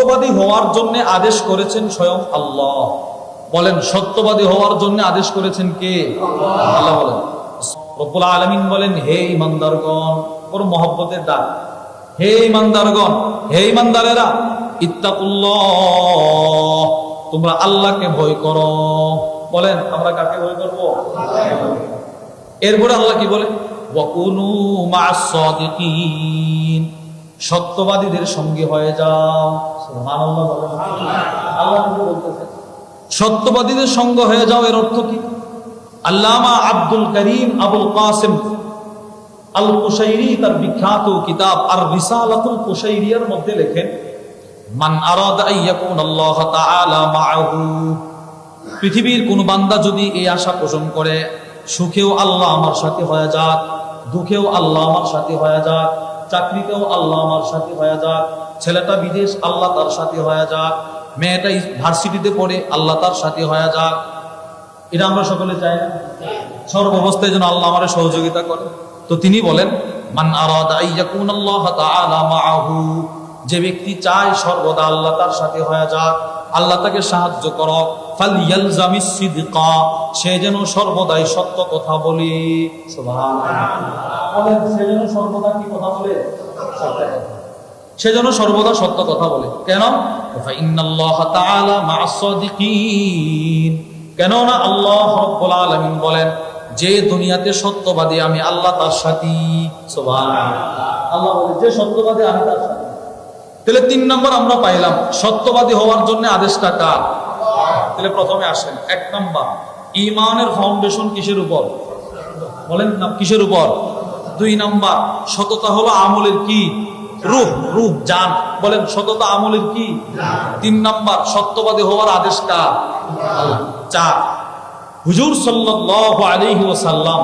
সত্যবাদী হওয়ার জন্য আদেশ করেছেন স্বয়ং আল্লাহ। বলেন, সত্যবাদী হওয়ার জন্য আদেশ করেছেন কে? আল্লাহ বলেন। রব্বুল আলামিন বলেন, হে ঈমানদারগণ, ওর মহব্বতের ডাক, হে ঈমানদারগণ, হে ঈমানদারেরা, ইত্তাকুল্লাহ, তোমরা আল্লাহকে ভয় করো। বলেন, আমরা কাকে ভয় করব? এরপরে আল্লাহ কি বলে? ওয়াকুনু মা'আস সাদিকিন, সত্যবাদীদের সঙ্গে হয়ে যাও। সুবহানাল্লাহ বলেন। আল্লাহ কি বলতেছেন? সত্যবাদীদের সঙ্গে হয়ে যাও। এর অর্থ কি? আল্লামা আব্দুল করিম আবুল কাসিম আল কুশাইরি তার বিখ্যাত কিতাব আর রিসালাতুল কুশাইরিয়ার মধ্যে লেখেন, মান আরাদা আইয়াকুন আল্লাহ তাআলা মাআহু, পৃথিবীর কোন বান্দা যদি এই আশা পোষণ করে, সুখেও আল্লাহ আমার সাথে হয়ে যাক, দুঃখেও আল্লাহ আমার সাথে হয়ে যাক, চাকরিতেও আল্লাহ আমার সাথে হয়ে যাক, ছেলেটা বিদেশ আল্লাহ তার সাথে হয়ে যাক, মেয়েটা ভার্সিটিতে পড়ে আল্লাহ তার সাথে হয়ে যাক, এটা আমরা সকলে চাই না? সর্বাবস্থায় যেন আল্লাহ আমাদের সহযোগিতা করে। তো তিনি বলেন, মান আরাদা আইয়াকুন আল্লাহ তাআলা মাআহু, যে ব্যক্তি চায় সর্বদা আল্লাহ তার সাথে হয়ে যাক, আল্লাহ তাকে সাহায্য করো, ফালইয়ালজামিস সিদকা, সে যেন সর্বদাই সত্য কথা বলে। সুবহানাল্লাহ বলেন, সে যেন সর্বদা কি কথা বলে? সে যেন সর্বদা সত্য কথা বলে। কেন? ফাইন্নাল্লাহ তাআলা মা'আস সাদিকিন, কেননা আল্লাহ রাব্বুল আলামিন বলেন, যে দুনিয়াতে সত্যবাদী আমি আল্লাহ তার সাথী। সুবহানাল্লাহ, আল্লাহ বলে যে সত্যবাদী আমি তার সাথী। তাহলে 3 নম্বর আমরা পাইলাম, সত্যবাদী হওয়ার জন্য আদেশটা কার? তাহলে প্রথমে আসেন, 1 নম্বর, ঈমানের ফাউন্ডেশন কিসের উপর? বলেন না, কিসের উপর? 2 নম্বর, সততা হলো আমলের কি? রূহ, জান। বলেন, সততা আমলের কি? 3 নম্বর, সত্যবাদী হওয়ার আদেশ কার? আল্লাহ। 4, হুজুর সাল্লাল্লাহু আলাইহি ওয়াসাল্লাম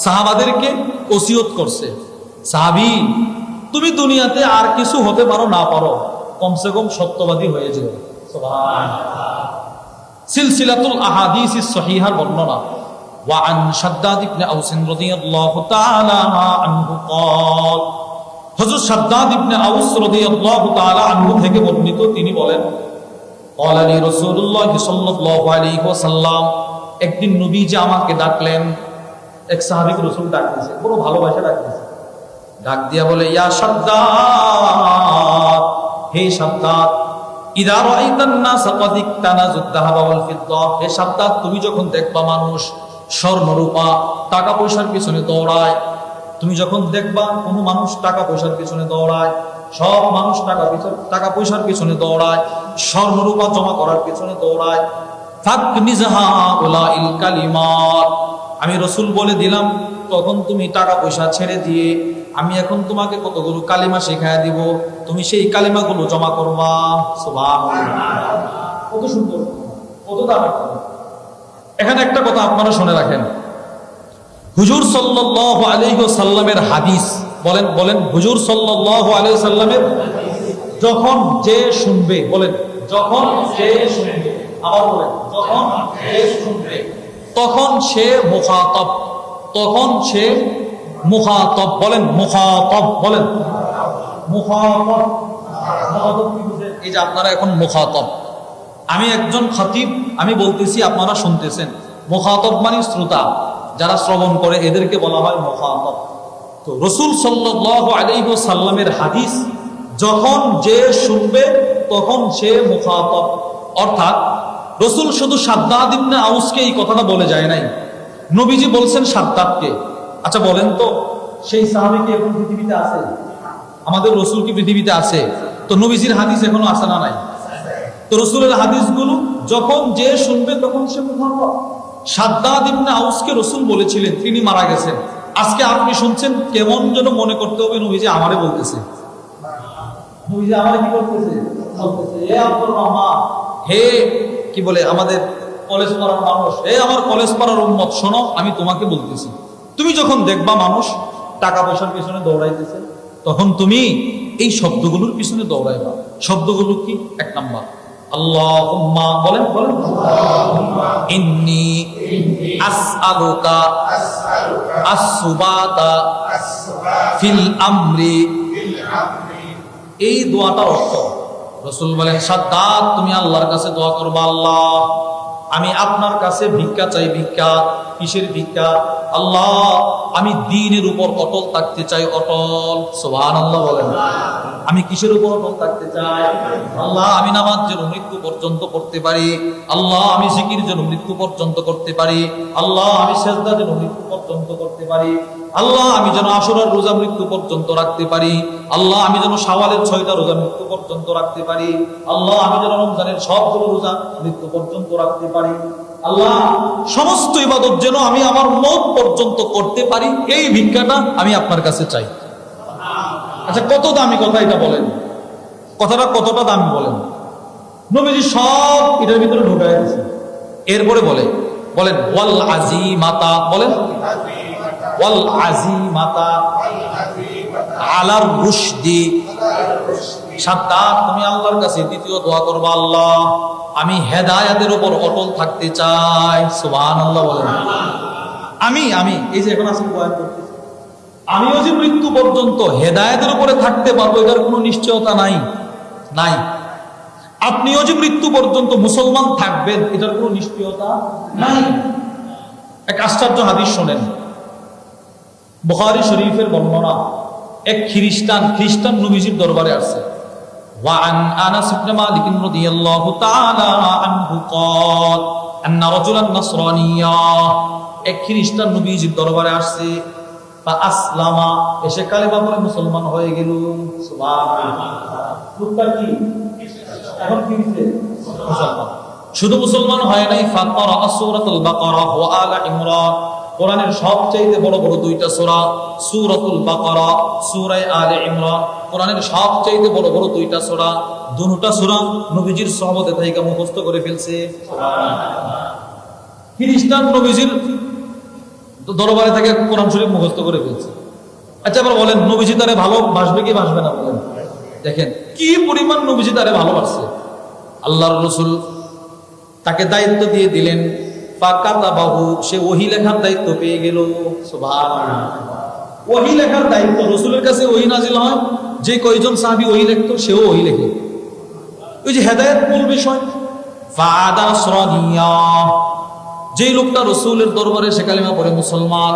সাহাবাদেরকে ওসিয়ত করছে, সাহাবী তুমি দুনিয়াতে আর কিছু হতে পারো না পারো, কমসে কম সত্যবাদী হয়ে যাও। সুবহানাল্লাহ। সিলসিলাতুল আহাদিসিস সহিহার বর্ণনা, ওয়া আন শাদ্দাদ ইবনে আউস রাদিয়াল্লাহু তাআলা আনহু قال, হযরত শাদ্দাদ ইবনে আউস রাদিয়াল্লাহু তাআলা আনহু থেকে বর্ণিত, তিনি বলেন, قال لي رسول الله সাল্লাল্লাহু আলাইহি ওয়াসাল্লাম, একদিন নবীজি আমাকে ডাকলেন। এক সাহাবীকে রাসূল ডাকতেছে, বড় ভালোবাসা ডাকতেছে, ডাক দিয়া বলে, ইয়া শাদ্দাদ, হে শাদ্দাদ, ইযা রাআইতান নাস ক্বাদ ইকতানাজুদ যাহাবা ওয়াল ফিদ্দা, হে শাদ্দাদ, তুমি যখন দেখবা মানুষ স্বর্ণ রূপা টাকা পয়সার পিছনে দৌড়ায়, তুমি যখন দেখবা কোন মানুষ টাকা পয়সার পিছনে দৌড়ায়, সব মানুষ টাকা পয়সার পিছনে দৌড়ায়, স্বর্ণ রূপা জমা করার পিছনে দৌড়ায়, ফাকনিজহা উলাইল কালিমাত, আমি রাসূল বলে দিলাম, তখন তুমি টাকা পয়সা ছেড়ে দিয়ে আমি এখন তোমাকে কতগুলো কালিমা শেখায় দিব, তুমি সেই কালিমাগুলো জমা করবা। সুবহানাল্লাহ, কত সুন্দর, কত দামি। এখানে একটা কথা আপনারা শুনে রাখেন, হুজুর সাল্লাল্লাহু আলাইহি ওয়াসাল্লামের হাদিস, বলেন হুজুর সাল্লাল্লাহু আলাইহি ওয়াসাল্লামের, যখন যে শুনবে, বলেন যখন যে শুনবে, আবার বলেন যখন যে শুনবে, তখন সে মুখাতাব, তখন সে মুখাতাব, বলেন মুখাতাব, বলেন মুখাতাব। কি বুঝেন? এই যে আপনারা এখন মুখাতাব, আমি একজন খতিব, আমি বলতেছি আপনারা শুনতেছেন, মুখাতাব মানে শ্রোতা, যারা শ্রবণ করে এদেরকে বলা হয় মুখাতাব। তো রাসূল সাল্লাল্লাহু আলাইহি ওয়াসাল্লামের হাদিস, যখন যে শুনবে তখন সে মুখাতাব, অর্থাৎ রাসূল শুধু শাদ্দাদ ইবনে আউসকে এই কথাটা বলে যায় নাই, নবীজি বলছেন শাদ্দাদকে। আচ্ছা বলেন তো, সেই সাহাবী কি এখন পৃথিবীতে আছে? আমাদের রাসূল কি পৃথিবীতে আছে? তো নবীজির হাদিস এখনো আছে না নাই? তো রাসূলের হাদিসগুলো যখন যে শুনবে তখন সে মুখাতাব। শাদ্দাদ ইবনে আউসকে রাসূল বলেছিলেন, তিনি মারা গেছেন, আজকে আপনি শুনছেন, কেমন যেন মনে করতে হবে নবীজি আমারে বলতেছে, নবীজি আমারে কি করতেছে? বলতেছে, হে আব্দুর রহমান, হে কি বলে আমাদের কলেজ পাড়ার মানুষ, হে আমার কলেজ পাড়ার উম্মত, শোনো, আমি তোমাকে বলতেছি, তুমি যখন দেখবা মানুষ টাকা পয়সার পিছনে দৌড়াইতেছে, তখন তুমি এই শব্দগুলোর পিছনে দৌড়াইবা। শব্দগুলো কি? 1 নাম্বার, আল্লাহুম্মা, বলেন ইন্নী আসআলুকা আসসুবাতা ফিল আমরি। এই দোয়াটার অর্থ, রাসূল বলেন, সাদ্দাত তুমি আল্লাহর কাছে দোয়া করবা, আল্লাহ আমি আপনার কাছে ভিক্ষা চাই। ভিক্ষা কিসের ভিক্ষা? আল্লাহ আমি দ্বীনের উপর অটল থাকতে চাই, অটল। সুবহানাল্লাহ বলেন। আমি কিসের উপর অটল থাকতে চাই? আল্লাহ আমি নামাজ যেন মৃত্যু পর্যন্ত করতে পারি, আল্লাহ আমি জিকির যেন মৃত্যু পর্যন্ত করতে পারি, আল্লাহ আমি সিজদা যেন মৃত্যু পর্যন্ত করতে পারি, আল্লাহ আমি যেন আশুরার রোজা মৃত্যু পর্যন্ত রাখতে পারি, আল্লাহ আমি যেন শাওয়ালের 6টা রোজা মৃত্যু পর্যন্ত রাখতে পারি, আল্লাহ আমি যেন রমজানের সবগুলো রোজা মৃত্যু পর্যন্ত রাখতে পারি, আল্লাহ সমস্ত ইবাদত যেন আমি আমার মওত পর্যন্ত করতে পারি, এই ভিক্ষাটা আমি আপনার কাছে চাই। আচ্ছা কত দামি কথা এটা বলেন, কথাটা কতটা দামি বলেন। নবীজি সব এটার ভিতরে ঢুকায় দিয়েছে। এরপরে বলেন ওয়াল আজিমাতা, বলেন ওয়াল আজিমাতা আলার রুশদি। সাদ্দাত তুমি আল্লাহর কাছে দ্বিতীয় দোয়া করবা, আল্লাহ আমি হেদায়েতের উপর অটল থাকতে চাই। সুবহানাল্লাহ বলেন। আমি এই যে এখন আজকে বয়ান করতেছি, আমিও যে মৃত্যু পর্যন্ত হেদায়েতের উপরে থাকতে পারবো এটার কোনো নিশ্চয়তা নাই। আপনিও যে মৃত্যু পর্যন্ত মুসলমান থাকবেন এটার কোনো নিশ্চয়তা নাই। এক আশ্চর্য হাদিস শোনেন, বুখারী শরীফের বর্ণনা। এক খ্রিস্টান নবীজির দরবারে আসছে। ওয়া আন আনাস ইবনে মালিক রাদিয়াল্লাহু তাআলা আনহু قال ان رجلا نصرانيا, এক খ্রিস্টান নবীজির দরবারে আসছে। বা আসলামা, এসে কালেমা পড়ে মুসলমান হয়ে গেল। সুবহানাল্লাহ। লোকটা কি এখন কি হইছে? মুসলমান। শুধু মুসলমান হয় নাই, ফাতারা সূরাতুল বাকারা ওয়া আলা ইমরান, কোরআনের সবচেয়ে বড় বড় দুইটা সূরা, সূরাতুল বাকারা, সূরা আলে ইমরান, কোরআনের সবচেয়ে বড় বড় দুইটা সূরা, দুটোটা সূরা নবীজির সাহাবাতে থেকে মুখস্থ করে ফেলছে। সুবহানাল্লাহ। খ্রিস্টান নবীজির দরবারে থেকে কোরআন শরীফ মুখস্থ করে ফেলছে। আচ্ছা এবার বলেন, নবীজি তারে ভালোবাসবে কি বাসবে না? বলেন। দেখেন কি পরিমাণ নবীজি তারে ভালোবাসছে। আল্লাহর রাসূল তাকে দায়িত্ব দিয়ে দিলেন, ফাকাতাবাহু, সে ওহী লেখার দায়িত্ব পেয়ে গেল। সুবহানাল্লাহ। ওহী লেখার দায়িত্ব, রাসূলের কাছে ওহী নাজিল হয়, যে কয়জন সাহাবী ওহী লিখতো সেও ওহী লেখে। ওই যে হেদায়েত মূল বিষয়। ফাআদা নাসরানিয়া, যেই লোকটা রাসূলের দরবারে সে কালেমা পড়ে মুসলমান,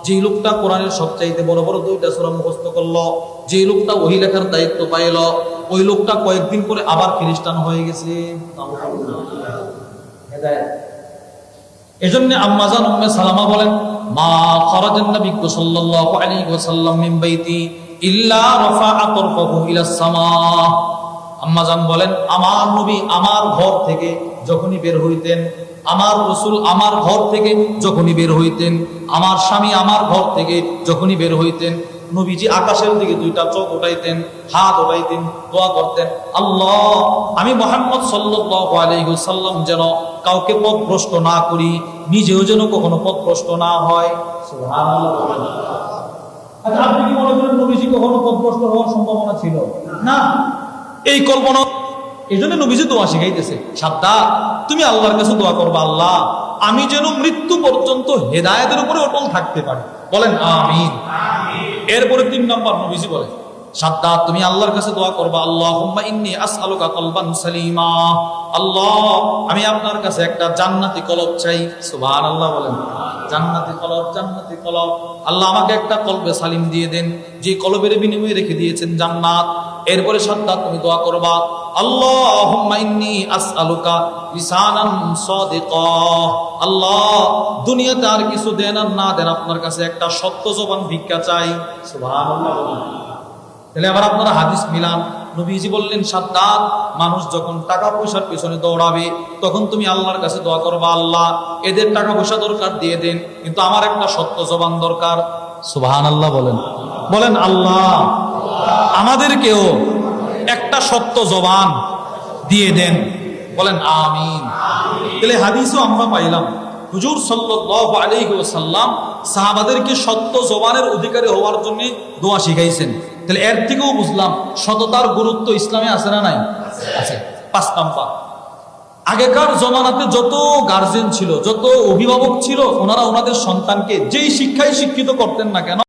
যেই লোকটা কোরআনের সবচাইতে বড় বড় দুইটা সূরা মুখস্থ করলো, যেই লোকটা ওহী লেখার দায়িত্ব পাইল, ওই লোকটা কয়েকদিন পরে আবার খ্রিস্টান হয়ে গেছে। হেদায়েত। এজন্য আম্মা জান উম্মে সালামা বলেন, মা খারাজান নবী সাল্লাল্লাহু আলাইহি ওয়াসাল্লাম মিন বাইতি ইল্লা রাফা'a তারফাহু ইলাস সামা। আম্মা জান বলেন, আমার নবী আমার ঘর থেকে যখনই বের হইতেন, আমার রাসূল আমার ঘর থেকে যখনই বের হইতেন, আমার স্বামী আমার ঘর থেকে যখনই বের হইতেন, নবীজি আকাশের দিকে দুইটা চোখ উঠাইতেন, হাত উঠাইতেন, দোয়া করতেন, আল্লাহ আমি মুহাম্মদ সাল্লাল্লাহু আলাইহি ওয়াসাল্লাম যেন কাউকে পথভ্রষ্ট না করি, নিজেও যেন কখনো পথভ্রষ্ট না হয়। সুবহানাল্লাহ। আচ্ছা আপনি কি মনে করেন নবীজি কখনো পথভ্রষ্ট হওয়ার সম্ভাবনা ছিল? না। এই কল্পনা, এই জন্য নবীজি দোয়া শিখাইতেছে, সাদ্দাত তুমি আল্লাহর কাছে দোয়া করবা, আল্লাহ আমি যেন মৃত্যু পর্যন্ত হেদায়েতের উপরে অটল থাকতে পারি। বলেন আমিন। এরপরে 3 নম্বর নবীজি বলে, সাদ্দাত তুমি আল্লাহর কাছে দোয়া করবা, আল্লাহুম্মা ইন্নী আসআলুকা কলবান সালিমা, আল্লাহ আমি আপনার কাছে একটা জান্নাতি কলব চাই। সুবহানাল্লাহ বলেন। জান্নাতি কলব, জান্নাতি কলব। আল্লাহ আমাকে একটা কলবে সালিম দিয়ে দেন, যে কলবের বিনিময়ে রেখে দিয়েছেন জান্নাত। এরপরে সাদ্দাত তুমি দোয়া করবা, আল্লাহুম্মা ইন্নী আসআলুকা লিসানান সাদিকা, আল্লাহ দুনিয়াতে আর কিছু দেন আর না দেন আপনার কাছে একটা সত্য জবান ভিক্ষা চাই। সুবহানাল্লাহ। তাহলে আবার আপনারা হাদিস মিলান। নবীজি বললেন, সাদ্দাত মানুষ যখন টাকা পয়সার পেছনে দৌড়াবে তখন তুমি আল্লাহর কাছে দোয়া করবা, আল্লাহ এদের টাকা পয়সা দরকার দিয়ে দেন, কিন্তু আমার একটা সত্য জবান দরকার। সুবহানাল্লাহ বলেন। বলেন আল্লাহ আমাদেরকেও একটা সত্য জবান দিয়ে দেন। বলেন আমিন। তাহলে হাদিসও আমরা পাইলাম, হুজুর সাল্লাল্লাহু আলাইহি ওয়াসাল্লাম সাহাবাদেরকে সত্য জবানের অধিকারী হওয়ার জন্য দোয়া শিখাইছেন। তাহলে এর থেকেও বুঝলাম সততার গুরুত্ব ইসলামে আছে না নাই? আছে। 5 নাম্বার, আগেকার জমানাতে যত গার্জেন ছিল, যত অভিভাবক ছিল, ওনারা ওনাদের সন্তানকে যেই শিক্ষায় শিক্ষিত করতেন না কেন